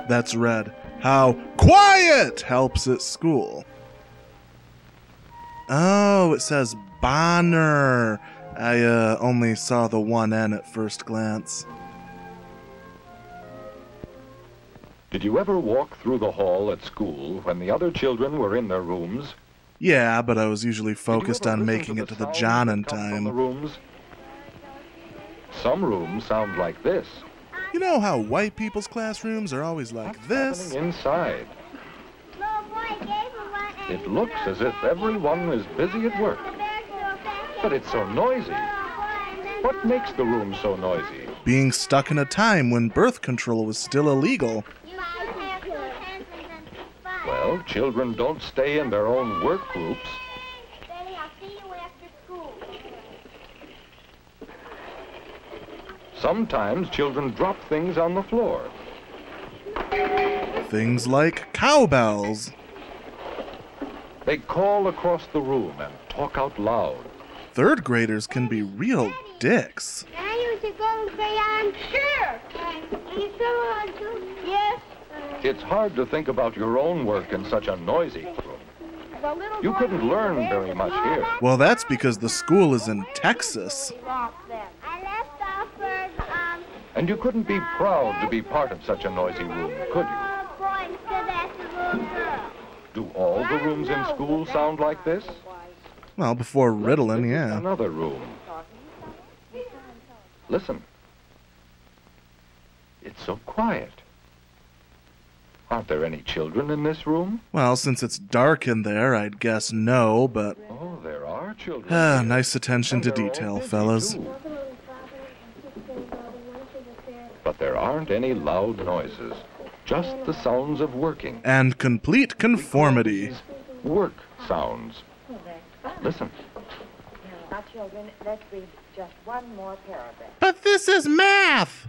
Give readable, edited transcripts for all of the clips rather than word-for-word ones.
That's read how quiet helps at school. Oh, it says Bonner. I only saw the one N at first glance. Did you ever walk through the hall at school when the other children were in their rooms? Yeah, but I was usually focused on making it to the John in time. Some rooms sound like this. You know how white people's classrooms are always like this? Inside. It looks as if everyone is busy at work. But it's so noisy. What makes the room so noisy? Being stuck in a time when birth control was still illegal. Well, children don't stay in their own work groups. Sometimes children drop things on the floor. Things like cowbells. They call across the room and talk out loud. Third graders can be real dicks. Can I use a gold crayon? Sure. Yes. It's hard to think about your own work in such a noisy room. You couldn't learn very much here. Well, that's because the school is in Texas. And you couldn't be proud to be part of such a noisy room, could you? Do all the rooms in school sound like this? Well, before riddling, yeah. Another room. Listen. It's so quiet. Aren't there any children in this room? Well, since it's dark in there, I'd guess no, but... Oh, there are children. Nice attention to detail, fellas. But there aren't any loud noises. Just the sounds of working. And complete conformity. Work sounds. Listen. Now, children, let's read just one more paragraph. But this is math!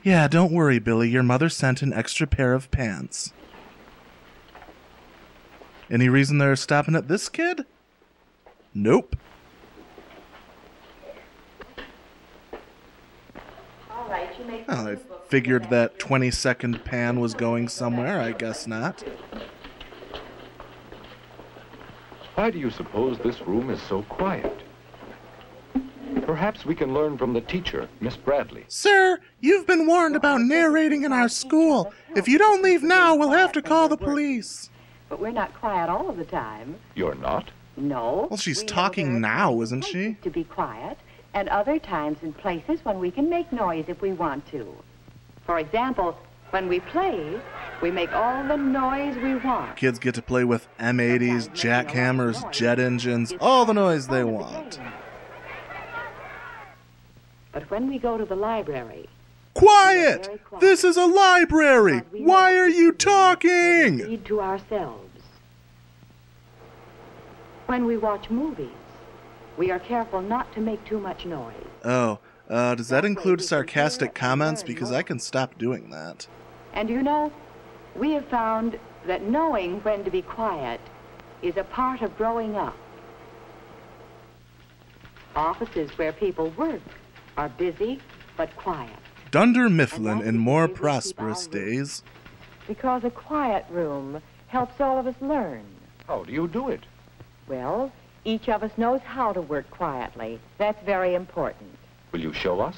Yeah, don't worry, Billy. Your mother sent an extra pair of pants. Any reason they're stopping at this kid? Nope. Well, I figured that 20-second pan was going somewhere. I guess not. Why do you suppose this room is so quiet? Perhaps we can learn from the teacher, Miss Bradley. Sir, you've been warned about narrating in our school. If you don't leave now, we'll have to call the police. But we're not quiet all of the time. You're not? No. Well, she's talking now, isn't she? To be quiet, and other times and places when we can make noise if we want to. For example, when we play, we make all the noise we want. Kids get to play with M80s, jackhammers, jet engines, all the noise they want. But when we go to the library... Quiet! This is a library! Why are you talking? Read to ourselves. When we watch movies, we are careful not to make too much noise. Oh, does that include sarcastic comments? Because I can stop doing that. And you know, we have found that knowing when to be quiet is a part of growing up. Offices where people work are busy but quiet. Dunder Mifflin in more prosperous days. Because a quiet room helps all of us learn. How do you do it? Well, each of us knows how to work quietly. That's very important. Will you show us?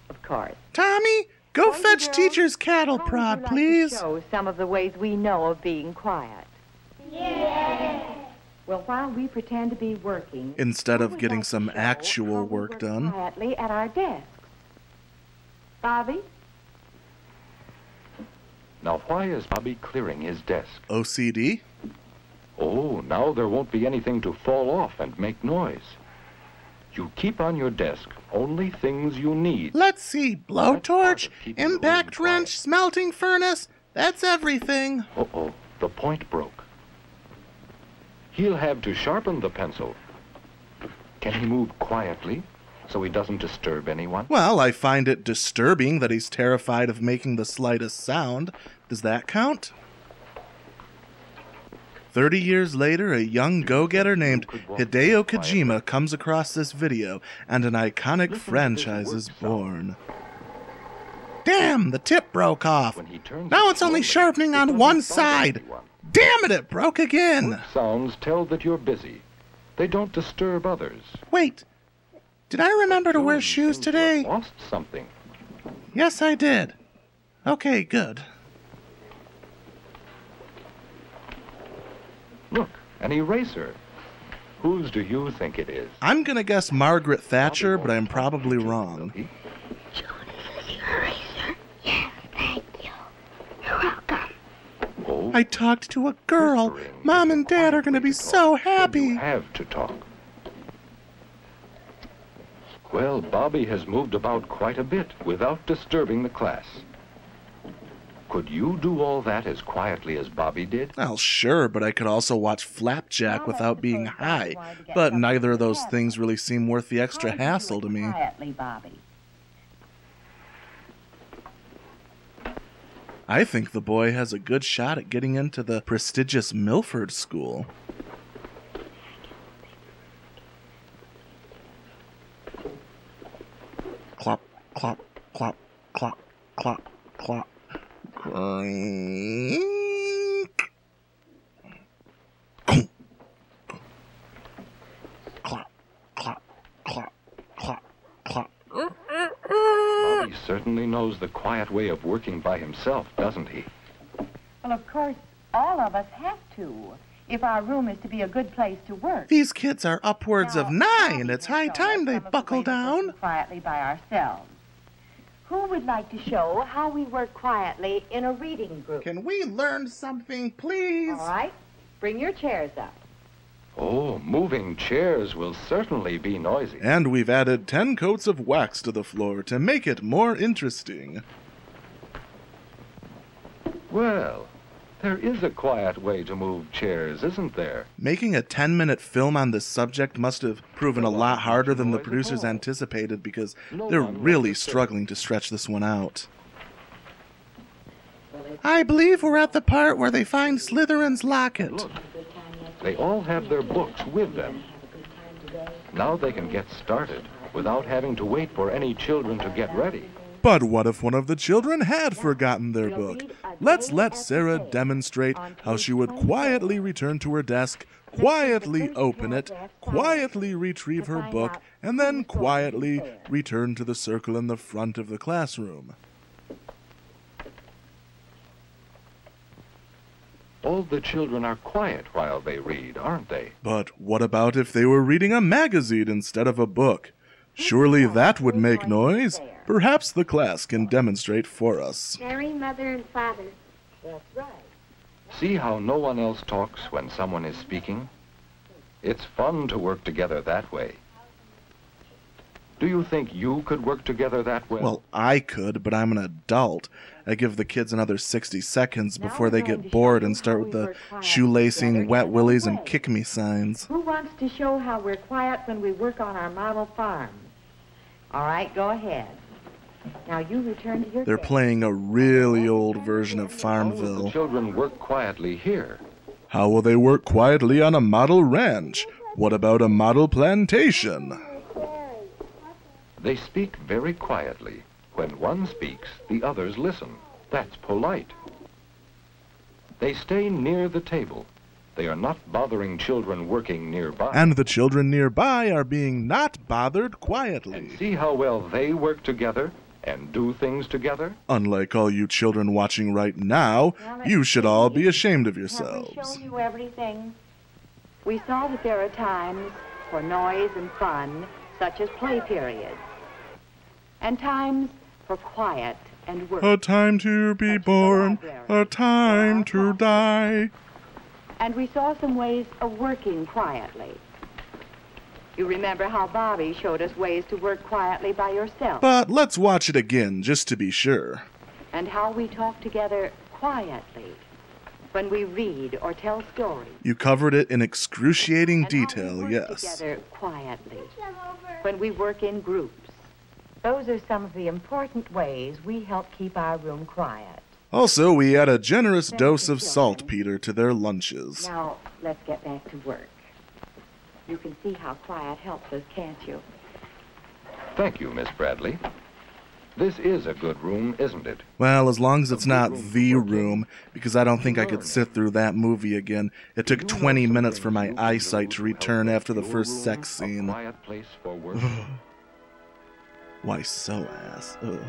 Of course. Tommy, go fetch teacher's cattle prod, please. Show some of the ways we know of being quiet. Yeah. Well, while we pretend to be working... Instead of getting some actual work done. Quietly at our desks. Bobby? Now, why is Bobby clearing his desk? OCD? Oh, now there won't be anything to fall off and make noise. You keep on your desk only things you need. Let's see. Blowtorch, impact wrench, smelting furnace. That's everything. Uh-oh, the point broke. He'll have to sharpen the pencil. Can he move quietly so he doesn't disturb anyone? Well, I find it disturbing that he's terrified of making the slightest sound. Does that count? 30 years later, a young go-getter named Hideo Kojima comes across this video, and an iconic franchise is born. Damn, the tip broke off. Now it's only sharpening on one side. Damn it broke again. Work sounds tell that you're busy. They don't disturb others. Wait, did I remember to wear shoes today? Lost something. Yes, I did. Okay, good. Look, an eraser. Whose do you think it is? I'm gonna guess Margaret Thatcher, but I'm probably wrong. Jonas is your eraser? Yes, thank you. You're welcome. Oh, I talked to a girl. Mom and Dad are gonna be so happy. You have to talk. Well, Bobby has moved about quite a bit without disturbing the class. Could you do all that as quietly as Bobby did? Well, sure, but I could also watch Flapjack without being high. But neither of those things really seem worth the extra hassle to me. Quietly, Bobby. I think the boy has a good shot at getting into the prestigious Milford School. Clop, clop, clop, clop, clop, clop. Clink. Clop, clop, clop, clop, clop. Bobby certainly knows the quiet way of working by himself, doesn't he? Well, of course, all of us have to, if our room is to be a good place to work. These kids are upwards of 9. It's high time they buckle down. Quietly by ourselves. Who would like to show how we work quietly in a reading group? Can we learn something, please? All right. Bring your chairs up. Oh, moving chairs will certainly be noisy. And we've added 10 coats of wax to the floor to make it more interesting. Well, there is a quiet way to move chairs, isn't there? Making a 10-minute film on this subject must have proven a lot harder than the producers anticipated because they're really struggling to stretch this one out. I believe we're at the part where they find Slytherin's locket. Look, they all have their books with them. Now they can get started without having to wait for any children to get ready. But what if one of the children had forgotten their book? Let's let Sarah demonstrate how she would quietly return to her desk, quietly open it, quietly retrieve her book, and then quietly return to the circle in the front of the classroom. All the children are quiet while they read, aren't they? But what about if they were reading a magazine instead of a book? Surely that would make noise. Perhaps the class can demonstrate for us. Mary, Mother, and Father. That's right. See how no one else talks when someone is speaking? It's fun to work together that way. Do you think you could work together that way? Well, I could, but I'm an adult. I give the kids another 60 seconds before they get bored and start with the shoelacing, wet willies, and kick me signs. Who wants to show how we're quiet when we work on our model farm? All right, go ahead. Now you return to your They're desk. playing a really old version of How will the Farmville. children work quietly here? How will they work quietly on a model ranch? What about a model plantation? They speak very quietly. When one speaks, the others listen. That's polite. They stay near the table. They are not bothering children working nearby. And the children nearby are being not bothered quietly. And see how well they work together and do things together? Unlike all you children watching right now, you should all be ashamed of Have we yourselves. shown you everything? We saw that there are times for noise and fun, such as play periods, and times for quiet and work. A time to be born, a time to die. And we saw some ways of working quietly. You remember how Bobby showed us ways to work quietly by yourself, But let's watch it again, just to be sure. and how we talk together quietly when we read or tell stories. You covered it in excruciating And how we detail, work yes. together quietly when we work in groups. Those are some of the important ways we help keep our room quiet. Also, we add a generous dose of saltpeter to their lunches. Now, let's get back to work. You can see how quiet helps us, can't you? Thank you, Miss Bradley. This is a good room, isn't it? Well, as long as it's not the room, because I don't think I could sit through that movie again. It took 20 minutes for my eyesight to return after the first sex scene. Quiet place for work. Why so ass? Ugh.